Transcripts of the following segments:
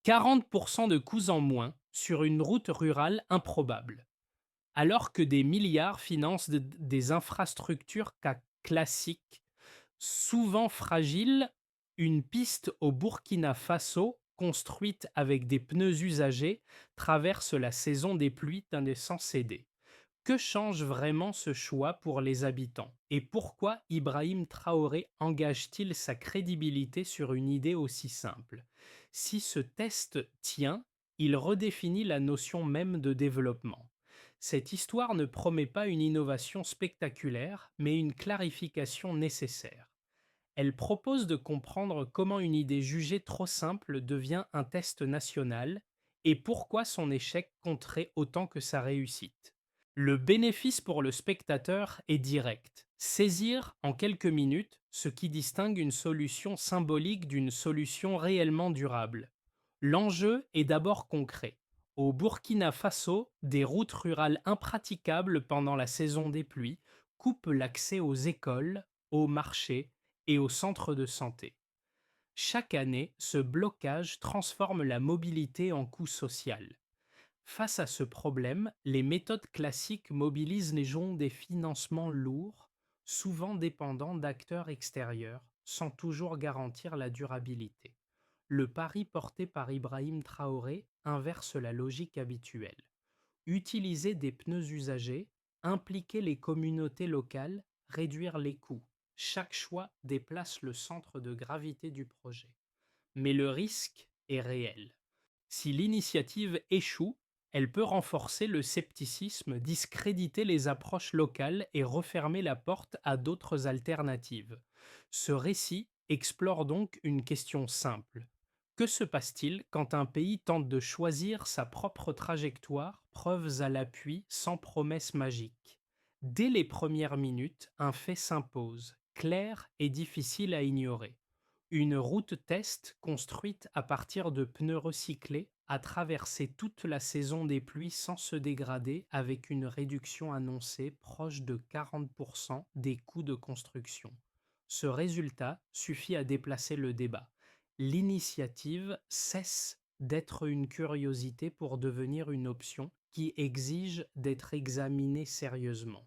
40% de coûts en moins sur une route rurale improbable, alors que des milliards financent des infrastructures classiques, souvent fragiles. Une piste au Burkina Faso, construite avec des pneus usagés, traverse la saison des pluies sans céder. Que change vraiment ce choix pour les habitants? Et pourquoi Ibrahim Traoré engage-t-il sa crédibilité sur une idée aussi simple? Si ce test tient, il redéfinit la notion même de développement. Cette histoire ne promet pas une innovation spectaculaire, mais une clarification nécessaire. Elle propose de comprendre comment une idée jugée trop simple devient un test national et pourquoi son échec compterait autant que sa réussite. Le bénéfice pour le spectateur est direct. Saisir en quelques minutes ce qui distingue une solution symbolique d'une solution réellement durable. L'enjeu est d'abord concret. Au Burkina Faso, des routes rurales impraticables pendant la saison des pluies coupent l'accès aux écoles, aux marchés et aux centres de santé. Chaque année, ce blocage transforme la mobilité en coût social. Face à ce problème, les méthodes classiques mobilisent les gens des financements lourds, souvent dépendants d'acteurs extérieurs, sans toujours garantir la durabilité. Le pari porté par Ibrahim Traoré inverse la logique habituelle. Utiliser des pneus usagés, impliquer les communautés locales, réduire les coûts. Chaque choix déplace le centre de gravité du projet. Mais le risque est réel. Si l'initiative échoue, elle peut renforcer le scepticisme, discréditer les approches locales et refermer la porte à d'autres alternatives. Ce récit explore donc une question simple. Que se passe-t-il quand un pays tente de choisir sa propre trajectoire, preuves à l'appui, sans promesse magique? Dès les premières minutes, un fait s'impose, clair et difficile à ignorer. Une route test construite à partir de pneus recyclés a traversé toute la saison des pluies sans se dégrader, avec une réduction annoncée proche de 40% des coûts de construction. Ce résultat suffit à déplacer le débat. L'initiative cesse d'être une curiosité pour devenir une option qui exige d'être examinée sérieusement.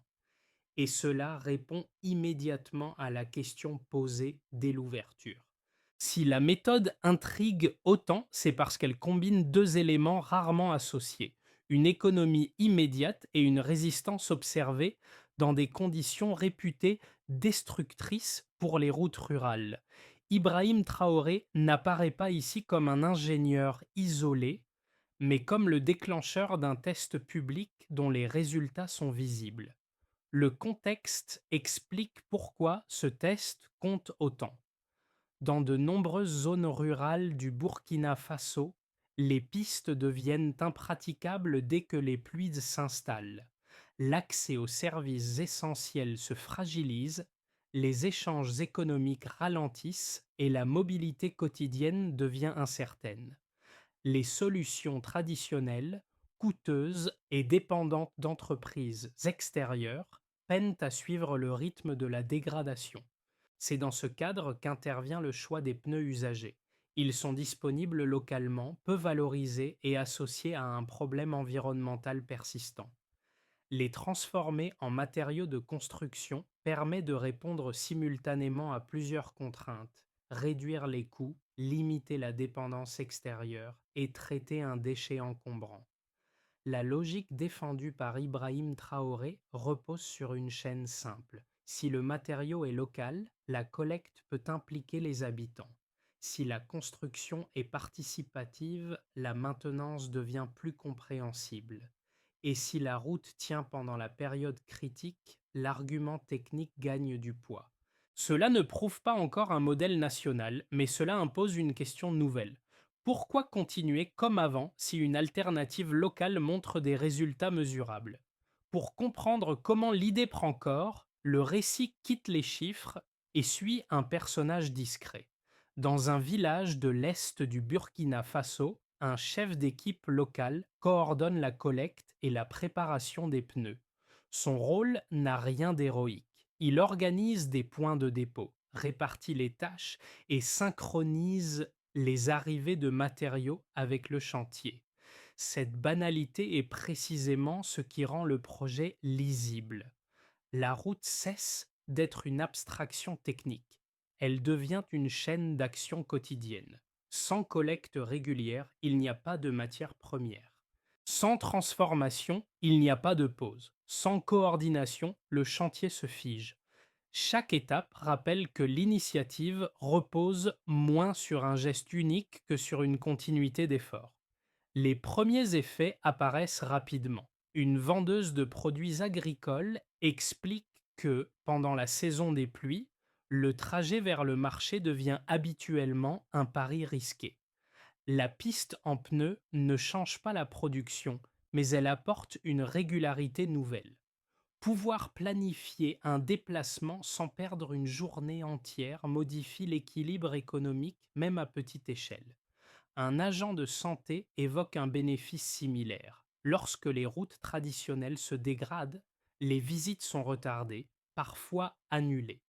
Et cela répond immédiatement à la question posée dès l'ouverture. Si la méthode intrigue autant, c'est parce qu'elle combine deux éléments rarement associés: une économie immédiate et une résistance observée dans des conditions réputées destructrices pour les routes rurales. Ibrahim Traoré n'apparaît pas ici comme un ingénieur isolé, mais comme le déclencheur d'un test public dont les résultats sont visibles. Le contexte explique pourquoi ce test compte autant. Dans de nombreuses zones rurales du Burkina Faso, les pistes deviennent impraticables dès que les pluies s'installent. L'accès aux services essentiels se fragilise, les échanges économiques ralentissent et la mobilité quotidienne devient incertaine. Les solutions traditionnelles, coûteuses et dépendantes d'entreprises extérieures, peinent à suivre le rythme de la dégradation. C'est dans ce cadre qu'intervient le choix des pneus usagés. Ils sont disponibles localement, peu valorisés et associés à un problème environnemental persistant. Les transformer en matériaux de construction permet de répondre simultanément à plusieurs contraintes: réduire les coûts, limiter la dépendance extérieure et traiter un déchet encombrant. La logique défendue par Ibrahim Traoré repose sur une chaîne simple. Si le matériau est local, la collecte peut impliquer les habitants. Si la construction est participative, la maintenance devient plus compréhensible. Et si la route tient pendant la période critique, l'argument technique gagne du poids. Cela ne prouve pas encore un modèle national, mais cela impose une question nouvelle. Pourquoi continuer comme avant si une alternative locale montre des résultats mesurables? Pour comprendre comment l'idée prend corps, le récit quitte les chiffres et suit un personnage discret. Dans un village de l'est du Burkina Faso, un chef d'équipe local coordonne la collecte et la préparation des pneus. Son rôle n'a rien d'héroïque. Il organise des points de dépôt, répartit les tâches et synchronise les arrivées de matériaux avec le chantier. Cette banalité est précisément ce qui rend le projet lisible. La route cesse d'être une abstraction technique. Elle devient une chaîne d'action quotidienne. Sans collecte régulière, il n'y a pas de matière première. Sans transformation, il n'y a pas de pause. Sans coordination, le chantier se fige. Chaque étape rappelle que l'initiative repose moins sur un geste unique que sur une continuité d'efforts. Les premiers effets apparaissent rapidement. Une vendeuse de produits agricoles explique que, pendant la saison des pluies, le trajet vers le marché devient habituellement un pari risqué. La piste en pneus ne change pas la production, mais elle apporte une régularité nouvelle. Pouvoir planifier un déplacement sans perdre une journée entière modifie l'équilibre économique même à petite échelle. Un agent de santé évoque un bénéfice similaire. Lorsque les routes traditionnelles se dégradent, les visites sont retardées, parfois annulées.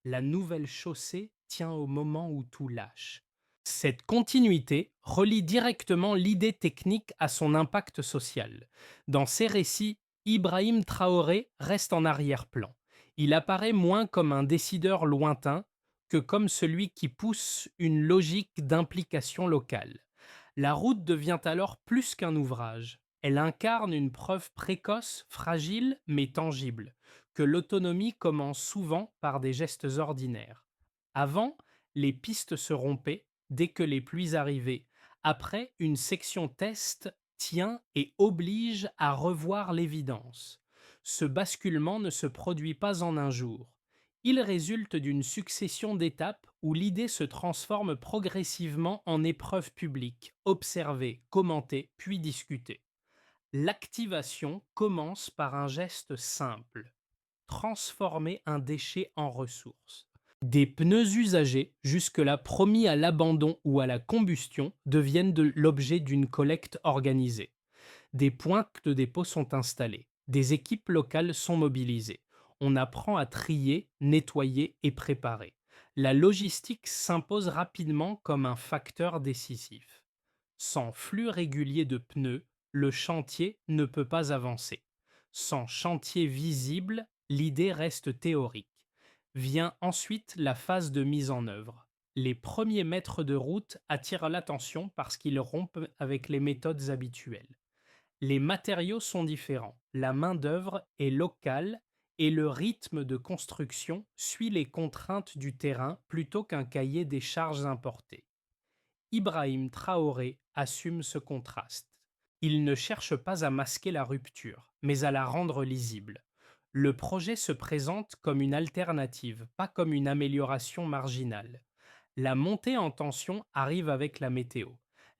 La nouvelle chaussée tient au moment où tout lâche. Cette continuité relie directement l'idée technique à son impact social. Dans ses récits, Ibrahim Traoré reste en arrière-plan. Il apparaît moins comme un décideur lointain que comme celui qui pousse une logique d'implication locale. La route devient alors plus qu'un ouvrage. Elle incarne une preuve précoce, fragile, mais tangible, que l'autonomie commence souvent par des gestes ordinaires. Avant, les pistes se rompaient dès que les pluies arrivaient. Après, une section test tient et oblige à revoir l'évidence. Ce basculement ne se produit pas en un jour. Il résulte d'une succession d'étapes où l'idée se transforme progressivement en épreuve publique, observée, commentée, puis discutée. L'activation commence par un geste simple: transformer un déchet en ressource. Des pneus usagés, jusque-là promis à l'abandon ou à la combustion, deviennent l'objet d'une collecte organisée. Des points de dépôt sont installés. Des équipes locales sont mobilisées. On apprend à trier, nettoyer et préparer. La logistique s'impose rapidement comme un facteur décisif. Sans flux régulier de pneus, le chantier ne peut pas avancer. Sans chantier visible, l'idée reste théorique. Vient ensuite la phase de mise en œuvre. Les premiers mètres de route attirent l'attention parce qu'ils rompent avec les méthodes habituelles. Les matériaux sont différents, la main-d'œuvre est locale et le rythme de construction suit les contraintes du terrain plutôt qu'un cahier des charges importé. Ibrahim Traoré assume ce contraste. Il ne cherche pas à masquer la rupture, mais à la rendre lisible. Le projet se présente comme une alternative, pas comme une amélioration marginale. La montée en tension arrive avec la météo.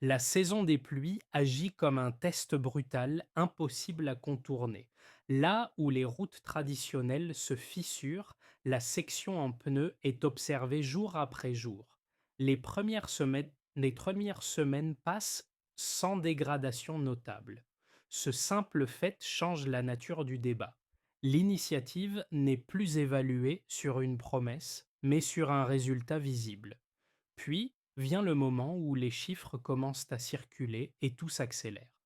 La saison des pluies agit comme un test brutal, impossible à contourner. Là où les routes traditionnelles se fissurent, la section en pneus est observée jour après jour. Les premières semaines passent sans dégradation notable. Ce simple fait change la nature du débat. L'initiative n'est plus évaluée sur une promesse, mais sur un résultat visible. Puis vient le moment où les chiffres commencent à circuler et tout s'accélère.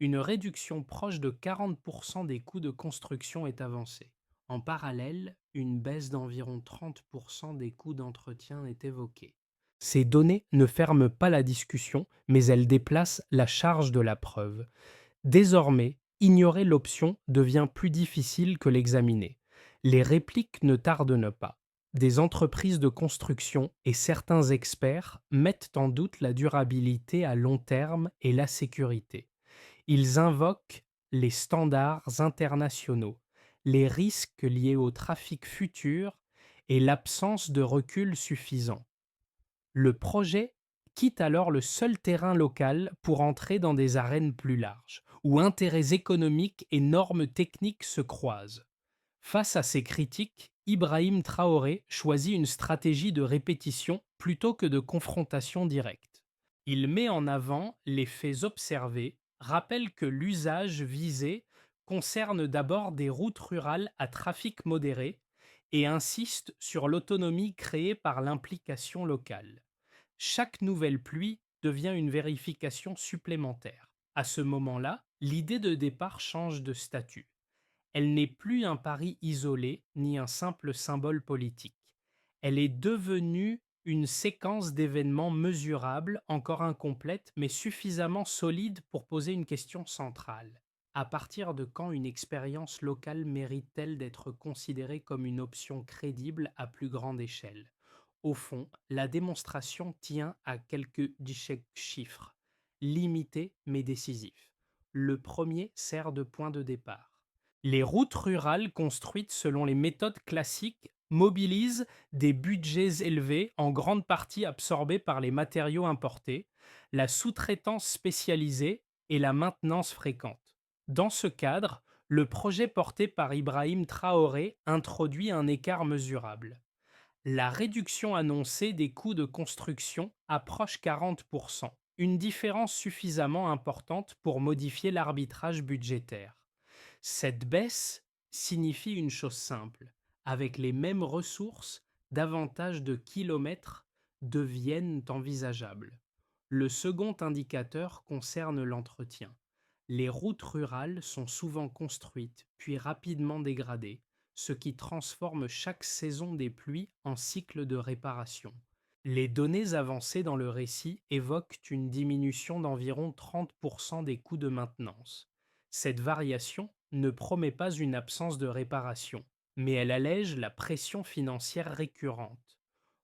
Une réduction proche de 40% des coûts de construction est avancée. En parallèle, une baisse d'environ 30% des coûts d'entretien est évoquée. Ces données ne ferment pas la discussion, mais elles déplacent la charge de la preuve. Désormais, ignorer l'option devient plus difficile que l'examiner. Les répliques ne tardent pas. Des entreprises de construction et certains experts mettent en doute la durabilité à long terme et la sécurité. Ils invoquent les standards internationaux, les risques liés au trafic futur et l'absence de recul suffisant. Le projet quitte alors le seul terrain local pour entrer dans des arènes plus larges, où intérêts économiques et normes techniques se croisent. Face à ces critiques, Ibrahim Traoré choisit une stratégie de répétition plutôt que de confrontation directe. Il met en avant les faits observés, rappelle que l'usage visé concerne d'abord des routes rurales à trafic modéré et insiste sur l'autonomie créée par l'implication locale. Chaque nouvelle pluie devient une vérification supplémentaire. À ce moment-là, l'idée de départ change de statut. Elle n'est plus un pari isolé ni un simple symbole politique. Elle est devenue une séquence d'événements mesurables, encore incomplète, mais suffisamment solide pour poser une question centrale. À partir de quand une expérience locale mérite-t-elle d'être considérée comme une option crédible à plus grande échelle? Au fond, la démonstration tient à quelques chiffres, limités mais décisifs. Le premier sert de point de départ. Les routes rurales construites selon les méthodes classiques mobilisent des budgets élevés, en grande partie absorbés par les matériaux importés, la sous-traitance spécialisée et la maintenance fréquente. Dans ce cadre, le projet porté par Ibrahim Traoré introduit un écart mesurable. La réduction annoncée des coûts de construction approche 40%, une différence suffisamment importante pour modifier l'arbitrage budgétaire. Cette baisse signifie une chose simple: avec les mêmes ressources, davantage de kilomètres deviennent envisageables. Le second indicateur concerne l'entretien. Les routes rurales sont souvent construites puis rapidement dégradées, ce qui transforme chaque saison des pluies en cycle de réparation. Les données avancées dans le récit évoquent une diminution d'environ 30% des coûts de maintenance. Cette variation ne promet pas une absence de réparation, mais elle allège la pression financière récurrente.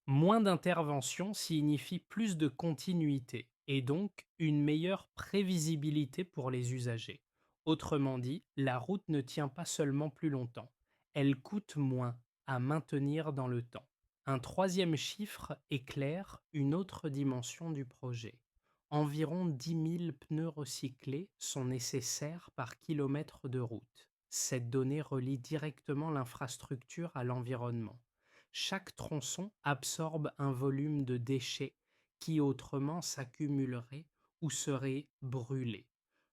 Moins d'intervention signifie plus de continuité et donc une meilleure prévisibilité pour les usagers. Autrement dit, la route ne tient pas seulement plus longtemps, elle coûte moins à maintenir dans le temps. Un troisième chiffre éclaire une autre dimension du projet. Environ 10 000 pneus recyclés sont nécessaires par kilomètre de route. Cette donnée relie directement l'infrastructure à l'environnement. Chaque tronçon absorbe un volume de déchets qui autrement s'accumulerait ou serait brûlé.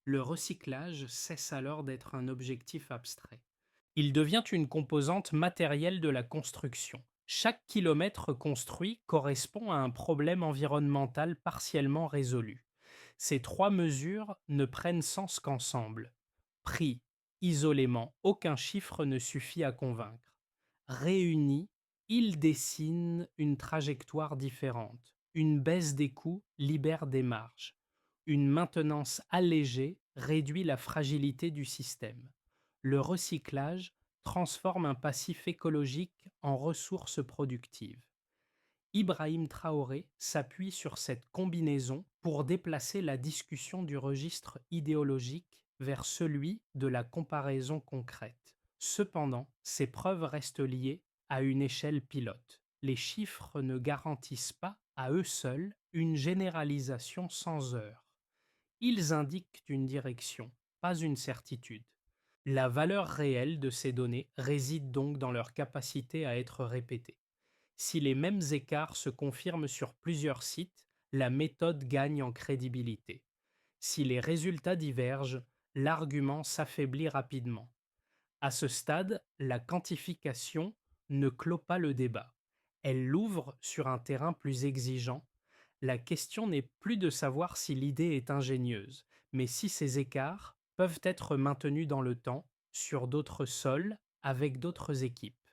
Le recyclage cesse alors d'être un objectif abstrait. Il devient une composante matérielle de la construction. Chaque kilomètre construit correspond à un problème environnemental partiellement résolu. Ces trois mesures ne prennent sens qu'ensemble. Pris isolément, aucun chiffre ne suffit à convaincre. Réunis, ils dessinent une trajectoire différente. Une baisse des coûts libère des marges. Une maintenance allégée réduit la fragilité du système. Le recyclage transforme un passif écologique en ressource productive. Ibrahim Traoré s'appuie sur cette combinaison pour déplacer la discussion du registre idéologique vers celui de la comparaison concrète. Cependant, ces preuves restent liées à une échelle pilote. Les chiffres ne garantissent pas à eux seuls une généralisation sans heurts. Ils indiquent une direction, pas une certitude. La valeur réelle de ces données réside donc dans leur capacité à être répétées. Si les mêmes écarts se confirment sur plusieurs sites, la méthode gagne en crédibilité. Si les résultats divergent, l'argument s'affaiblit rapidement. À ce stade, la quantification ne clôt pas le débat. Elle l'ouvre sur un terrain plus exigeant. La question n'est plus de savoir si l'idée est ingénieuse, mais si ces écarts peuvent être maintenus dans le temps, sur d'autres sols, avec d'autres équipes.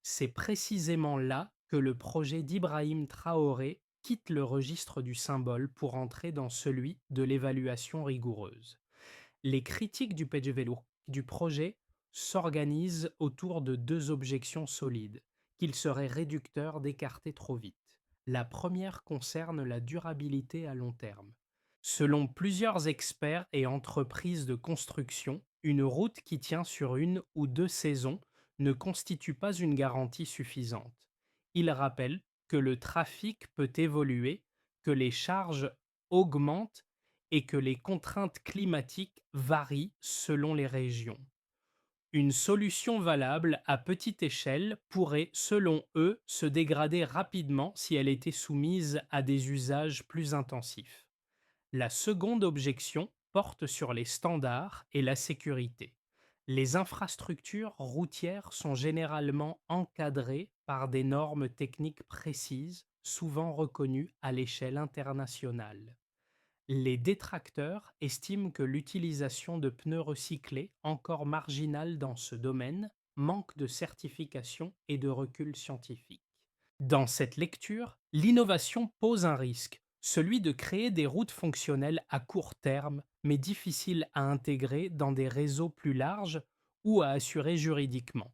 C'est précisément là que le projet d'Ibrahim Traoré quitte le registre du symbole pour entrer dans celui de l'évaluation rigoureuse. Les critiques du projet s'organisent autour de deux objections solides, qu'il serait réducteur d'écarter trop vite. La première concerne la durabilité à long terme. Selon plusieurs experts et entreprises de construction, une route qui tient sur une ou deux saisons ne constitue pas une garantie suffisante. Il rappelle que le trafic peut évoluer, que les charges augmentent et que les contraintes climatiques varient selon les régions. Une solution valable à petite échelle pourrait, selon eux, se dégrader rapidement si elle était soumise à des usages plus intensifs. La seconde objection porte sur les standards et la sécurité. Les infrastructures routières sont généralement encadrées par des normes techniques précises, souvent reconnues à l'échelle internationale. Les détracteurs estiment que l'utilisation de pneus recyclés, encore marginale dans ce domaine, manque de certification et de recul scientifique. Dans cette lecture, l'innovation pose un risque, celui de créer des routes fonctionnelles à court terme, mais difficiles à intégrer dans des réseaux plus larges ou à assurer juridiquement.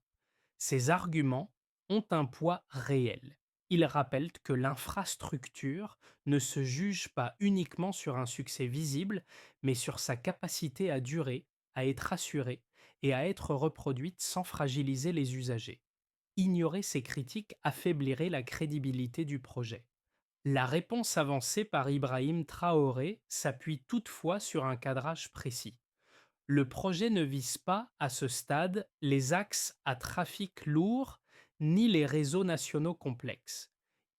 Ces arguments ont un poids réel. Ils rappellent que l'infrastructure ne se juge pas uniquement sur un succès visible, mais sur sa capacité à durer, à être assurée et à être reproduite sans fragiliser les usagers. Ignorer ces critiques affaiblirait la crédibilité du projet. La réponse avancée par Ibrahim Traoré s'appuie toutefois sur un cadrage précis. Le projet ne vise pas, à ce stade, les axes à trafic lourd ni les réseaux nationaux complexes.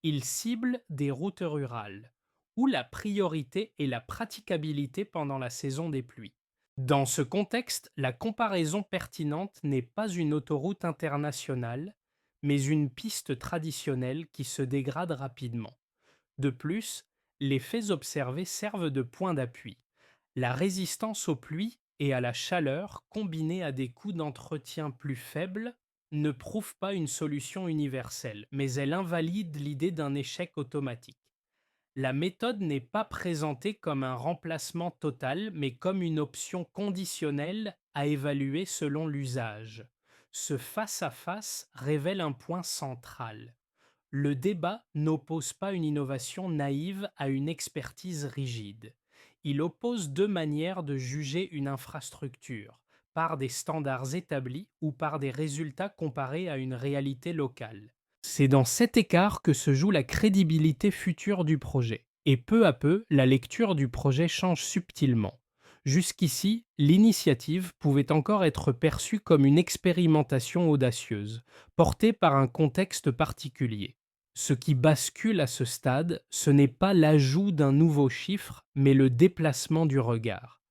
Il cible des routes rurales, où la priorité est la praticabilité pendant la saison des pluies. Dans ce contexte, la comparaison pertinente n'est pas une autoroute internationale, mais une piste traditionnelle qui se dégrade rapidement. De plus, les faits observés servent de point d'appui. La résistance aux pluies et à la chaleur, combinée à des coûts d'entretien plus faibles, ne prouve pas une solution universelle, mais elle invalide l'idée d'un échec automatique. La méthode n'est pas présentée comme un remplacement total, mais comme une option conditionnelle à évaluer selon l'usage. Ce face-à-face révèle un point central. Le débat n'oppose pas une innovation naïve à une expertise rigide. Il oppose deux manières de juger une infrastructure, par des standards établis ou par des résultats comparés à une réalité locale. C'est dans cet écart que se joue la crédibilité future du projet. Et peu à peu, la lecture du projet change subtilement. Jusqu'ici, l'initiative pouvait encore être perçue comme une expérimentation audacieuse, portée par un contexte particulier. Ce qui bascule à ce stade, ce n'est pas l'ajout d'un nouveau chiffre, mais le déplacement du regard.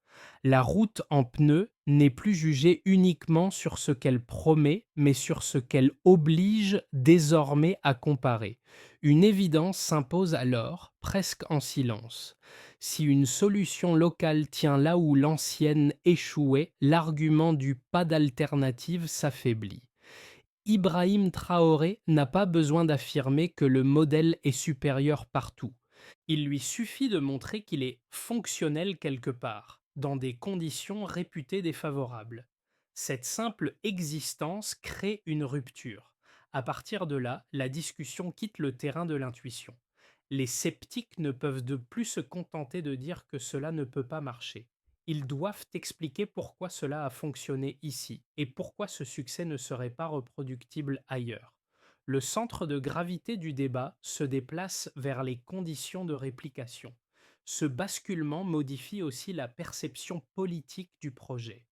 La route en pneus n'est plus jugée uniquement sur ce qu'elle promet, mais sur ce qu'elle oblige désormais à comparer. Une évidence s'impose alors, presque en silence. Si une solution locale tient là où l'ancienne échouait, l'argument du pas d'alternative s'affaiblit. Ibrahim Traoré n'a pas besoin d'affirmer que le modèle est supérieur partout. Il lui suffit de montrer qu'il est fonctionnel quelque part, dans des conditions réputées défavorables. Cette simple existence crée une rupture. À partir de là, la discussion quitte le terrain de l'intuition. Les sceptiques ne peuvent de plus se contenter de dire que cela ne peut pas marcher. Ils doivent expliquer pourquoi cela a fonctionné ici et pourquoi ce succès ne serait pas reproductible ailleurs. Le centre de gravité du débat se déplace vers les conditions de réplication. Ce basculement modifie aussi la perception politique du projet.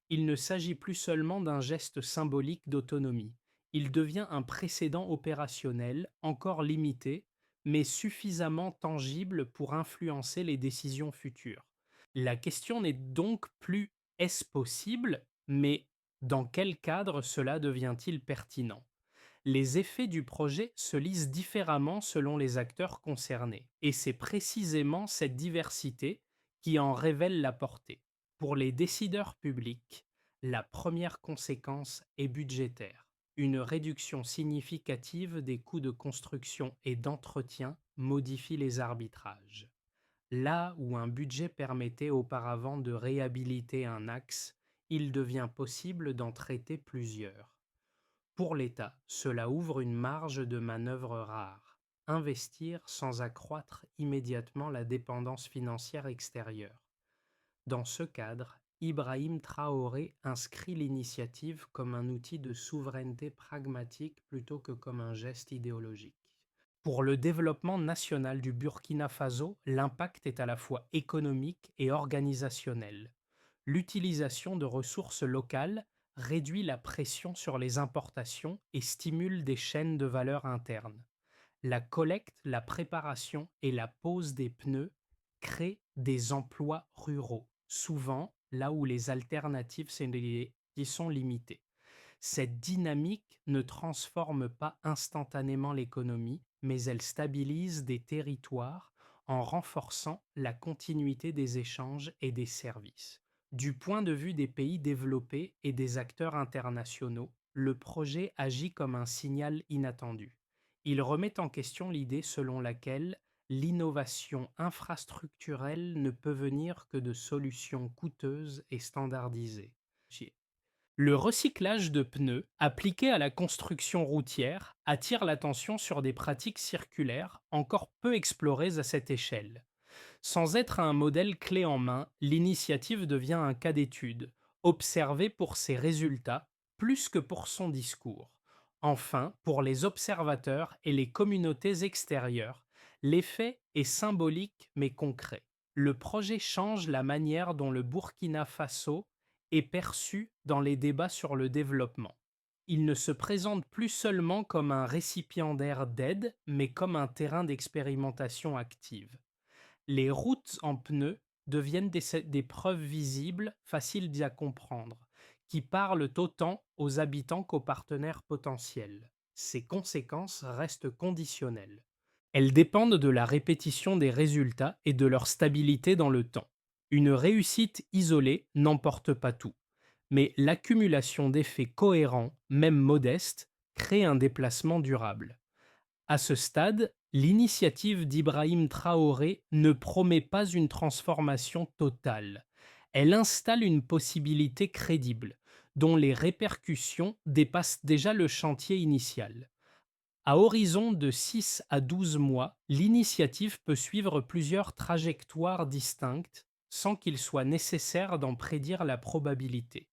Il ne s'agit plus seulement d'un geste symbolique d'autonomie. Il devient un précédent opérationnel, encore limité, mais suffisamment tangible pour influencer les décisions futures. La question n'est donc plus est-ce possible, mais dans quel cadre cela devient-il pertinent? Les effets du projet se lisent différemment selon les acteurs concernés, et c'est précisément cette diversité qui en révèle la portée. Pour les décideurs publics, la première conséquence est budgétaire. Une réduction significative des coûts de construction et d'entretien modifie les arbitrages. Là où un budget permettait auparavant de réhabiliter un axe, il devient possible d'en traiter plusieurs. Pour l'État, cela ouvre une marge de manœuvre rare. Investir sans accroître immédiatement la dépendance financière extérieure. Dans ce cadre, Ibrahim Traoré inscrit l'initiative comme un outil de souveraineté pragmatique plutôt que comme un geste idéologique. Pour le développement national du Burkina Faso, l'impact est à la fois économique et organisationnel. L'utilisation de ressources locales réduit la pression sur les importations et stimule des chaînes de valeur internes. La collecte, la préparation et la pose des pneus créent des emplois ruraux, souvent là où les alternatives sont qui sont limitées. Cette dynamique ne transforme pas instantanément l'économie, mais elle stabilise des territoires en renforçant la continuité des échanges et des services. Du point de vue des pays développés et des acteurs internationaux, le projet agit comme un signal inattendu. Il remet en question l'idée selon laquelle l'innovation infrastructurelle ne peut venir que de solutions coûteuses et standardisées. Le recyclage de pneus appliqué à la construction routière attire l'attention sur des pratiques circulaires encore peu explorées à cette échelle. Sans être un modèle clé en main, l'initiative devient un cas d'étude, observé pour ses résultats plus que pour son discours. Enfin, pour les observateurs et les communautés extérieures, l'effet est symbolique mais concret. Le projet change la manière dont le Burkina Faso est perçu dans les débats sur le développement. Il ne se présente plus seulement comme un récipiendaire d'aide, mais comme un terrain d'expérimentation active. Les routes en pneus deviennent des preuves visibles, faciles à comprendre, qui parlent autant aux habitants qu'aux partenaires potentiels. Ces conséquences restent conditionnelles. Elles dépendent de la répétition des résultats et de leur stabilité dans le temps. Une réussite isolée n'emporte pas tout, mais l'accumulation d'effets cohérents, même modestes, crée un déplacement durable. À ce stade, l'initiative d'Ibrahim Traoré ne promet pas une transformation totale. Elle installe une possibilité crédible, dont les répercussions dépassent déjà le chantier initial. À horizon de 6 à 12 mois, l'initiative peut suivre plusieurs trajectoires distinctes sans qu'il soit nécessaire d'en prédire la probabilité.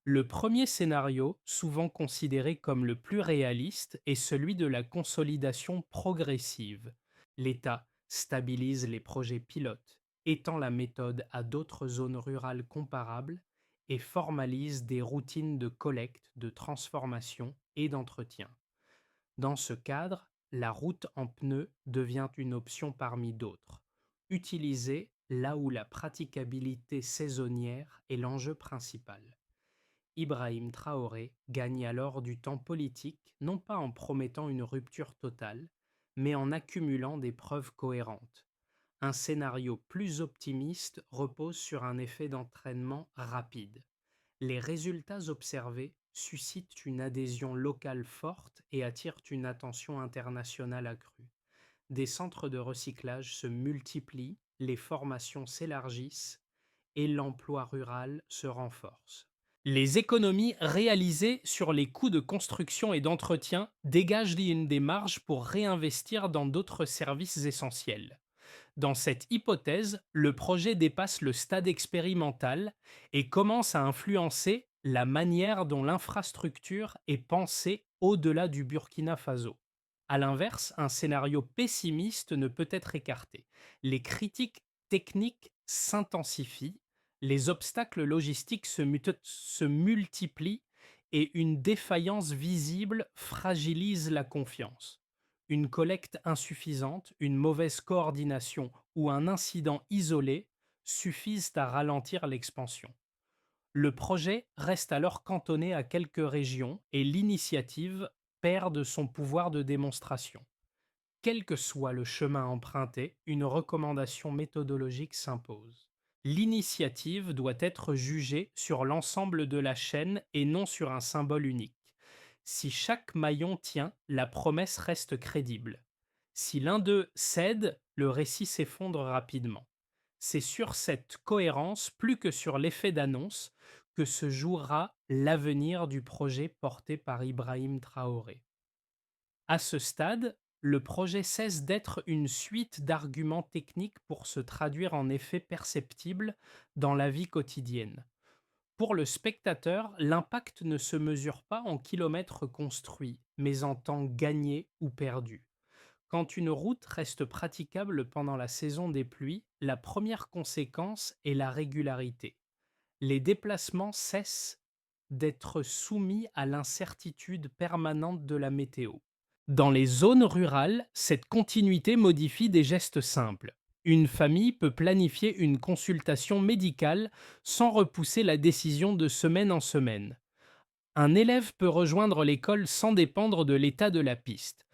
Le premier scénario, souvent considéré comme le plus réaliste, est celui de la consolidation progressive. L'État stabilise les projets pilotes, étend la méthode à d'autres zones rurales comparables et formalise des routines de collecte, de transformation et d'entretien. Dans ce cadre, la route en pneus devient une option parmi d'autres, utilisée là où la praticabilité saisonnière est l'enjeu principal. Ibrahim Traoré gagne alors du temps politique, non pas en promettant une rupture totale, mais en accumulant des preuves cohérentes. Un scénario plus optimiste repose sur un effet d'entraînement rapide. Les résultats observés suscitent une adhésion locale forte et attirent une attention internationale accrue. Des centres de recyclage se multiplient, les formations s'élargissent et l'emploi rural se renforce. Les économies réalisées sur les coûts de construction et d'entretien dégagent des marges pour réinvestir dans d'autres services essentiels. Dans cette hypothèse, le projet dépasse le stade expérimental et commence à influencer la manière dont l'infrastructure est pensée au-delà du Burkina Faso. A l'inverse, un scénario pessimiste ne peut être écarté. Les critiques techniques s'intensifient, les obstacles logistiques se multiplient et une défaillance visible fragilise la confiance. Une collecte insuffisante, une mauvaise coordination ou un incident isolé suffisent à ralentir l'expansion. Le projet reste alors cantonné à quelques régions et l'initiative perd de son pouvoir de démonstration. Quel que soit le chemin emprunté, une recommandation méthodologique s'impose. L'initiative doit être jugée sur l'ensemble de la chaîne et non sur un symbole unique. Si chaque maillon tient, la promesse reste crédible. Si l'un d'eux cède, le récit s'effondre rapidement. C'est sur cette cohérence, plus que sur l'effet d'annonce, que se jouera l'avenir du projet porté par Ibrahim Traoré. À ce stade, le projet cesse d'être une suite d'arguments techniques pour se traduire en effets perceptibles dans la vie quotidienne. Pour le spectateur, l'impact ne se mesure pas en kilomètres construits, mais en temps gagné ou perdu. Quand une route reste praticable pendant la saison des pluies, la première conséquence est la régularité. Les déplacements cessent d'être soumis à l'incertitude permanente de la météo. Dans les zones rurales, cette continuité modifie des gestes simples. Une famille peut planifier une consultation médicale sans repousser la décision de semaine en semaine. Un élève peut rejoindre l'école sans dépendre de l'état de la piste.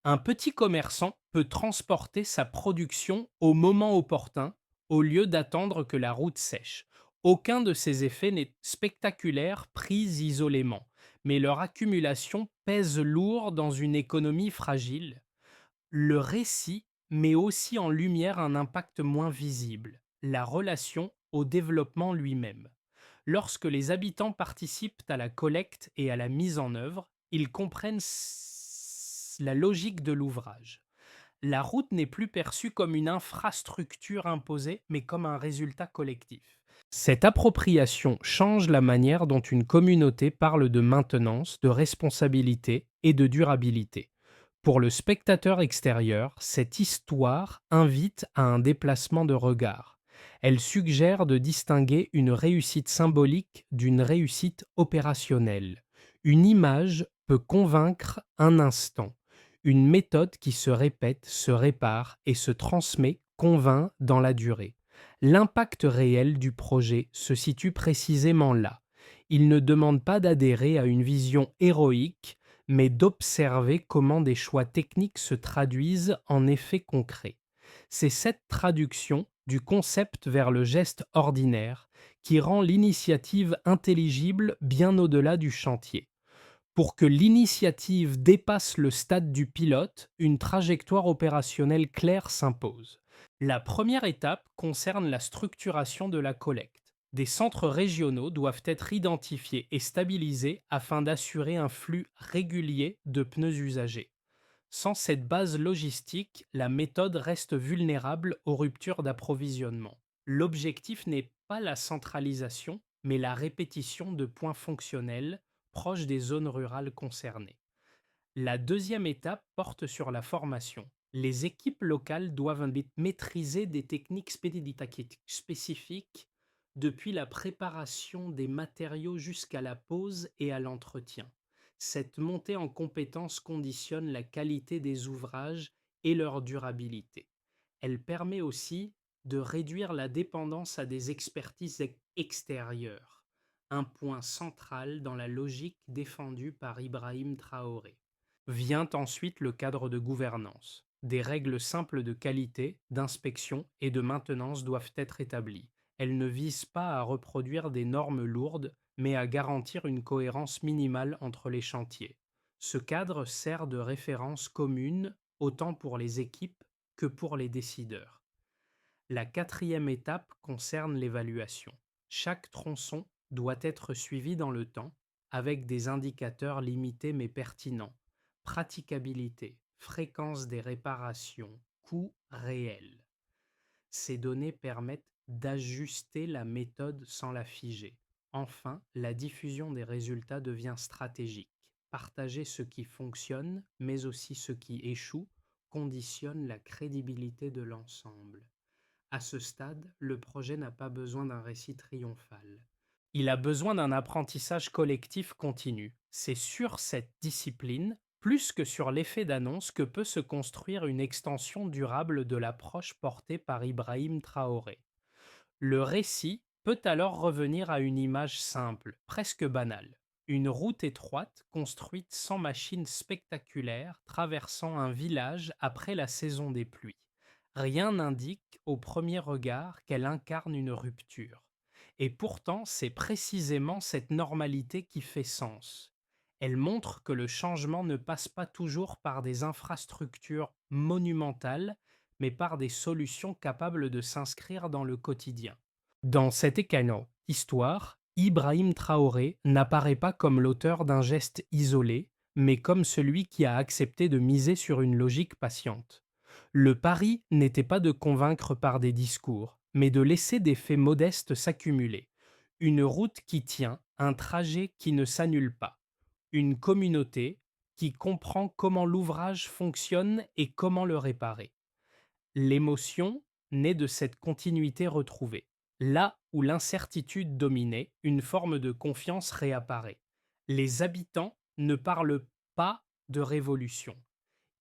Un petit commerçant peut transporter sa production au moment opportun, au lieu d'attendre que la route sèche. Aucun de ces effets n'est spectaculaire pris isolément, mais leur accumulation pèse lourd dans une économie fragile. Le récit met aussi en lumière un impact moins visible, la relation au développement lui-même. Lorsque les habitants participent à la collecte et à la mise en œuvre, ils comprennent la logique de l'ouvrage. La route n'est plus perçue comme une infrastructure imposée, mais comme un résultat collectif. Cette appropriation change la manière dont une communauté parle de maintenance, de responsabilité et de durabilité. Pour le spectateur extérieur, cette histoire invite à un déplacement de regard. Elle suggère de distinguer une réussite symbolique d'une réussite opérationnelle. Une image peut convaincre un instant. Une méthode qui se répète, se répare et se transmet convainc dans la durée. L'impact réel du projet se situe précisément là. Il ne demande pas d'adhérer à une vision héroïque, mais d'observer comment des choix techniques se traduisent en effets concrets. C'est cette traduction du concept vers le geste ordinaire qui rend l'initiative intelligible bien au-delà du chantier. Pour que l'initiative dépasse le stade du pilote, une trajectoire opérationnelle claire s'impose. La première étape concerne la structuration de la collecte. Des centres régionaux doivent être identifiés et stabilisés afin d'assurer un flux régulier de pneus usagés. Sans cette base logistique, la méthode reste vulnérable aux ruptures d'approvisionnement. L'objectif n'est pas la centralisation, mais la répétition de points fonctionnels proches des zones rurales concernées. La deuxième étape porte sur la formation. Les équipes locales doivent maîtriser des techniques spécifiques depuis la préparation des matériaux jusqu'à la pose et à l'entretien. Cette montée en compétences conditionne la qualité des ouvrages et leur durabilité. Elle permet aussi de réduire la dépendance à des expertises extérieures, un point central dans la logique défendue par Ibrahim Traoré. Vient ensuite le cadre de gouvernance. Des règles simples de qualité, d'inspection et de maintenance doivent être établies. Elles ne visent pas à reproduire des normes lourdes, mais à garantir une cohérence minimale entre les chantiers. Ce cadre sert de référence commune autant pour les équipes que pour les décideurs. La quatrième étape concerne l'évaluation. Chaque tronçon doit être suivi dans le temps avec des indicateurs limités mais pertinents. Praticabilité, fréquence des réparations, coût réel. Ces données permettent d'ajuster la méthode sans la figer. Enfin, la diffusion des résultats devient stratégique. Partager ce qui fonctionne, mais aussi ce qui échoue, conditionne la crédibilité de l'ensemble. À ce stade, le projet n'a pas besoin d'un récit triomphal. Il a besoin d'un apprentissage collectif continu. C'est sur cette discipline, plus que sur l'effet d'annonce, que peut se construire une extension durable de l'approche portée par Ibrahim Traoré. Le récit peut alors revenir à une image simple, presque banale. Une route étroite construite sans machine spectaculaire traversant un village après la saison des pluies. Rien n'indique au premier regard qu'elle incarne une rupture. Et pourtant, c'est précisément cette normalité qui fait sens. Elle montre que le changement ne passe pas toujours par des infrastructures monumentales, mais par des solutions capables de s'inscrire dans le quotidien. Dans cette écannante histoire, Ibrahim Traoré n'apparaît pas comme l'auteur d'un geste isolé, mais comme celui qui a accepté de miser sur une logique patiente. Le pari n'était pas de convaincre par des discours, mais de laisser des faits modestes s'accumuler. Une route qui tient, un trajet qui ne s'annule pas. Une communauté qui comprend comment l'ouvrage fonctionne et comment le réparer. L'émotion naît de cette continuité retrouvée. Là où l'incertitude dominait, une forme de confiance réapparaît. Les habitants ne parlent pas de révolution.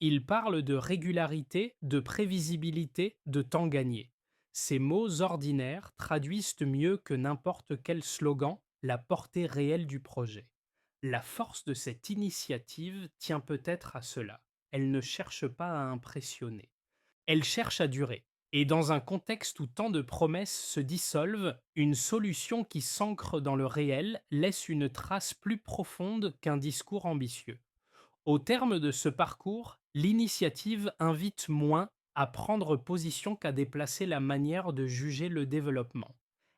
Il parle de régularité, de prévisibilité, de temps gagné. Ces mots ordinaires traduisent mieux que n'importe quel slogan la portée réelle du projet. La force de cette initiative tient peut-être à cela. Elle ne cherche pas à impressionner. Elle cherche à durer. Et dans un contexte où tant de promesses se dissolvent, une solution qui s'ancre dans le réel laisse une trace plus profonde qu'un discours ambitieux. Au terme de ce parcours, l'initiative invite moins à prendre position qu'à déplacer la manière de juger le développement.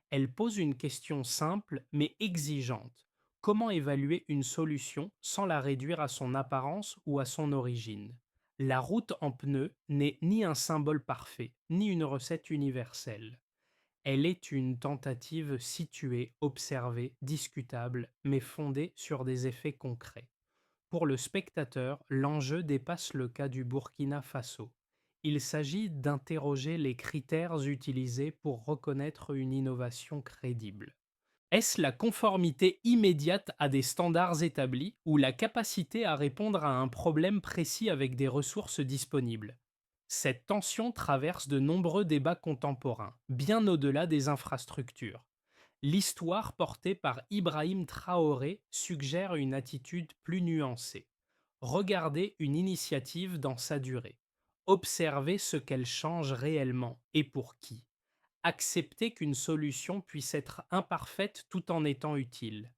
Elle pose une question simple mais exigeante. Comment évaluer une solution sans la réduire à son apparence ou à son origine? La route en pneus n'est ni un symbole parfait, ni une recette universelle. Elle est une tentative située, observée, discutable, mais fondée sur des effets concrets. Pour le spectateur, l'enjeu dépasse le cas du Burkina Faso. Il s'agit d'interroger les critères utilisés pour reconnaître une innovation crédible. Est-ce la conformité immédiate à des standards établis ou la capacité à répondre à un problème précis avec des ressources disponibles? Cette tension traverse de nombreux débats contemporains, bien au-delà des infrastructures. L'histoire portée par Ibrahim Traoré suggère une attitude plus nuancée. Regardez une initiative dans sa durée. Observez ce qu'elle change réellement et pour qui. Accepter qu'une solution puisse être imparfaite tout en étant utile.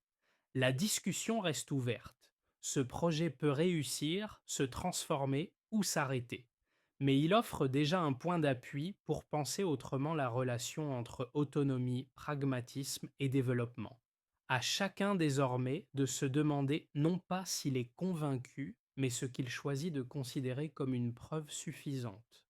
La discussion reste ouverte. Ce projet peut réussir, se transformer ou s'arrêter. Mais il offre déjà un point d'appui pour penser autrement la relation entre autonomie, pragmatisme et développement. À chacun désormais de se demander non pas s'il est convaincu, mais ce qu'il choisit de considérer comme une preuve suffisante.